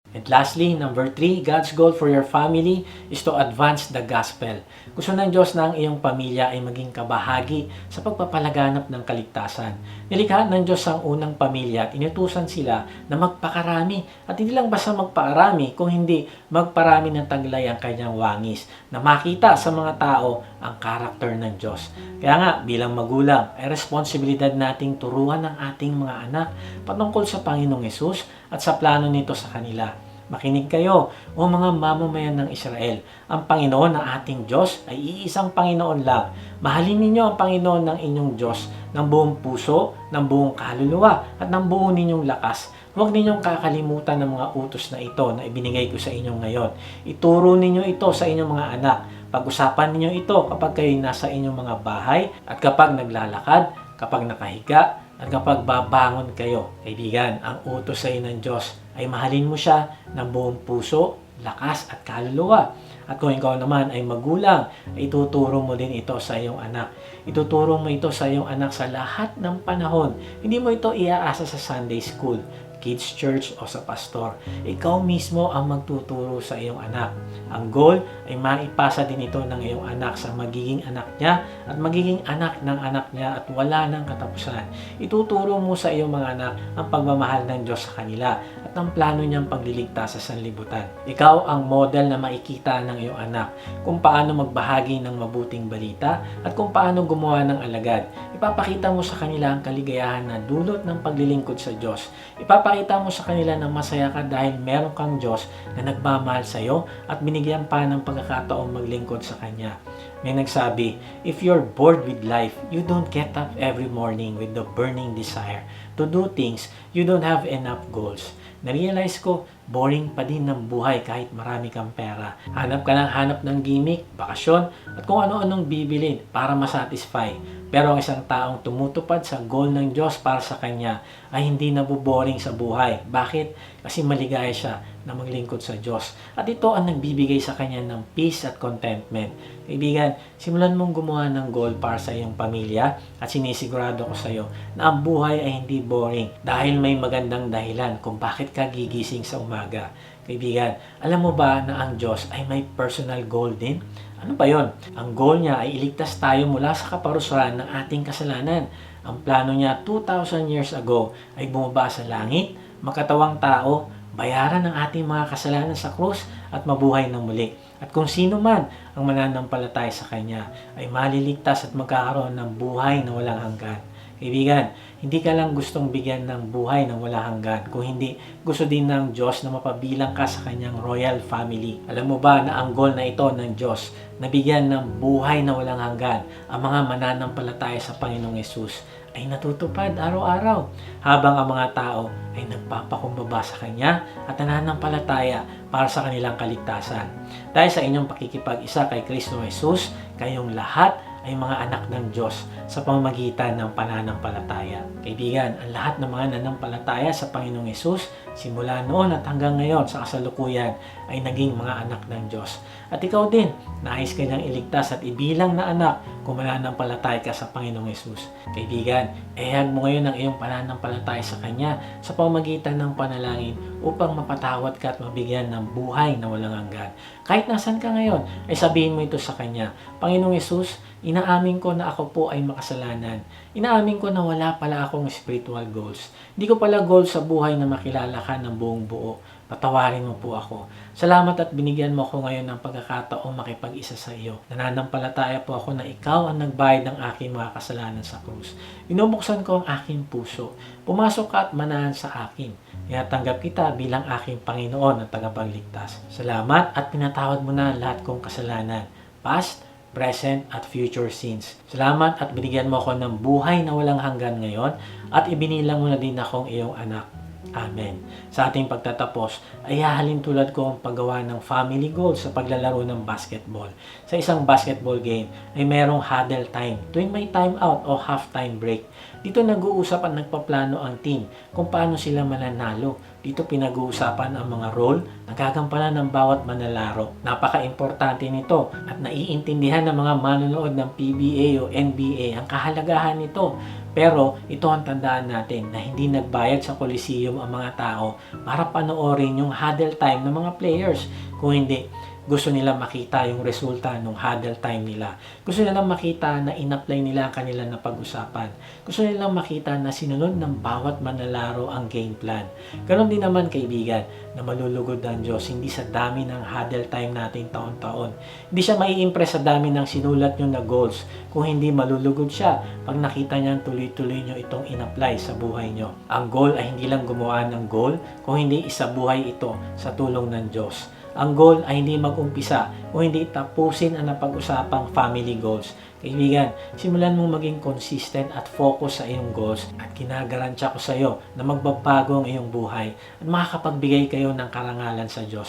And lastly, number 3, God's goal for your family is to advance the gospel. Gusto ng Diyos na ang iyong pamilya ay maging kabahagi sa pagpapalaganap ng kaligtasan. Nilikha ng Diyos ang unang pamilya at inutusan sila na magpakarami. At hindi lang basta magpakarami, kung hindi magparami ng taglay ang kanyang wangis na makita sa mga tao ang karakter ng Diyos. Kaya nga, bilang magulang, ay responsibilidad nating turuan ng ating mga anak patungkol sa Panginoong Hesus at sa plano nito sa kanila. Makinig kayo, o mga mamamayan ng Israel. Ang Panginoon na ating Diyos ay iisang Panginoon lang. Mahalin ninyo ang Panginoon ng inyong Diyos ng buong puso, ng buong kaluluwa, at ng buong ninyong lakas. Huwag ninyong kakalimutan ng mga utos na ito na ibinigay ko sa inyo ngayon. Ituro ninyo ito sa inyong mga anak. Pag-usapan ninyo ito kapag kayo nasa inyong mga bahay at kapag naglalakad, kapag nakahiga, at kapag babangon kayo. Kaibigan, ang utos sa iyo ng Diyos ay mahalin mo siya ng buong puso, lakas at kaluluwa. At kung ikaw naman ay magulang, ay ituturo mo din ito sa iyong anak. Ituturo mo ito sa iyong anak sa lahat ng panahon. Hindi mo ito iaasa sa Sunday school, kids church o sa pastor. Ikaw mismo ang magtuturo sa iyong anak. Ang goal ay maipasa din ito ng iyong anak sa magiging anak niya at magiging anak ng anak niya at wala ng katapusan. Ituturo mo sa iyong mga anak ang pagmamahal ng Diyos sa kanila at ang plano niyang pagliligtas sa sanlibutan. Ikaw ang model na makikita ng iyong anak kung paano magbahagi ng mabuting balita at kung paano gumawa ng alagad. Ipapakita mo sa kanila ang kaligayahan na dulot ng paglilingkod sa Diyos. Ipapakita mo sa kanila na masaya ka dahil meron kang Diyos na nagmamahal sa iyo at binigyan pa ng pagkakataong maglingkod sa Kanya. May nagsabi, if you're bored with life, you don't get up every morning with the burning desire to do things you don't have enough goals. Na-realize ko, boring pa din ng buhay kahit marami kang pera. Hanap ka ng hanap ng gimmick, bakasyon, at kung ano-anong bibilin para masatisfy. Pero ang isang taong tumutupad sa goal ng Diyos para sa kanya ay hindi naboboring sa buhay. Bakit? Kasi maligaya siya na maglingkod sa Diyos. At ito ang nagbibigay sa kanya ng peace at contentment. Kaibigan, simulan mong gumawa ng goal para sa iyong pamilya at sinisigurado ko sa iyo na ang buhay ay hindi boring dahil may magandang dahilan kung bakit ka gigising sa umaga. Kaibigan, alam mo ba na ang Diyos ay may personal goal din? Ano ba yon? Ang goal niya ay iligtas tayo mula sa kaparusahan ng ating kasalanan. Ang plano niya 2,000 years ago ay bumaba sa langit, makatawang tao, bayaran ang ating mga kasalanan sa krus at mabuhay ng muli. At kung sino man ang mananampalataya sa Kanya ay maliligtas at magkakaroon ng buhay na walang hanggan. Kaibigan, hindi ka lang gustong bigyan ng buhay na walang hanggan, kung hindi gusto din ng Diyos na mapabilang ka sa Kanyang royal family. Alam mo ba na ang goal na ito ng Diyos na bigyan ng buhay na walang hanggan ang mga mananampalataya sa Panginoong Hesus ay natutupad araw-araw habang ang mga tao ay nagpapakumbaba sa Kanya at nananampalataya para sa kanilang kaligtasan. Dahil sa inyong pakikipag-isa kay Kristo Jesus, kayong lahat ay mga anak ng Diyos sa pamamagitan ng pananampalataya. Kaibigan, ang lahat ng mga nanampalataya sa Panginoong Hesus, simula noon at hanggang ngayon sa kasalukuyan, ay naging mga anak ng Diyos. At ikaw din, nais ka niyang iligtas at ibilang na anak kung mananampalataya ka sa Panginoong Hesus. Kaibigan, ehag mo ngayon ang iyong pananampalataya sa Kanya sa pamamagitan ng panalangin upang mapatawad ka at mabigyan ng buhay na walang hanggan. Kahit nasan ka ngayon, ay sabihin mo ito sa Kanya, Panginoong Hesus, inaamin ko na ako po ay makasalanan. Inaamin ko na wala pala akong spiritual goals. Hindi ko pala goal sa buhay na makilala ka ng buong buo. Patawarin mo po ako. Salamat at binigyan mo ako ngayon ng pagkakataong makipag-isa sa iyo. Nananampalataya po ako na ikaw ang nagbayad ng aking mga kasalanan sa krus. Inubuksan ko ang aking puso. Pumasok ka at manahan sa akin. Tinatanggap kita bilang aking Panginoon at tagapagligtas. Salamat at pinatawad mo na lahat kong kasalanan. Past, present at future sins. Salamat at binigyan mo ako ng buhay na walang hanggan ngayon at ibinilang mo na din akong iyong anak. Amen. Sa ating pagtatapos, ay hahalin tulad ko ang paggawa ng family goals sa paglalaro ng basketball. Sa isang basketball game ay merong huddle time tuwing may time out o half-time break. Dito nag-uusap at nagpaplano ang team kung paano sila mananalo. Dito pinag-uusapan ang mga role na gagampanan ng bawat manlalaro. Napaka-importante nito at naiintindihan ng mga manonood ng PBA o NBA ang kahalagahan nito. Pero ito ang tandaan natin na hindi nagbayad sa Coliseum ang mga tao para panoorin yung huddle time ng mga players. Kung hindi, gusto nila makita yung resulta ng huddle time nila. Gusto nila makita na in-apply nila ang kanila na pag-usapan. Gusto nila makita na sinunod ng bawat manlalaro ang game plan. Ganon din naman kaibigan, na malulugod ng Diyos hindi sa dami ng huddle time natin taon-taon. Hindi siya mai-impress sa dami ng sinulat nyo na goals kung hindi malulugod siya pag nakita niyang tuloy-tuloy nyo itong in-apply sa buhay nyo. Ang goal ay hindi lang gumawa ng goal, kung hindi isabuhay ito sa tulong ng Diyos. Ang goal ay hindi mag-umpisa o hindi tapusin ang napag-usapang family goals. Kaibigan, simulan mong maging consistent at focus sa iyong goals at kinagarantiya ko sa iyo na magbabago ang iyong buhay at makakapagbigay kayo ng karangalan sa Diyos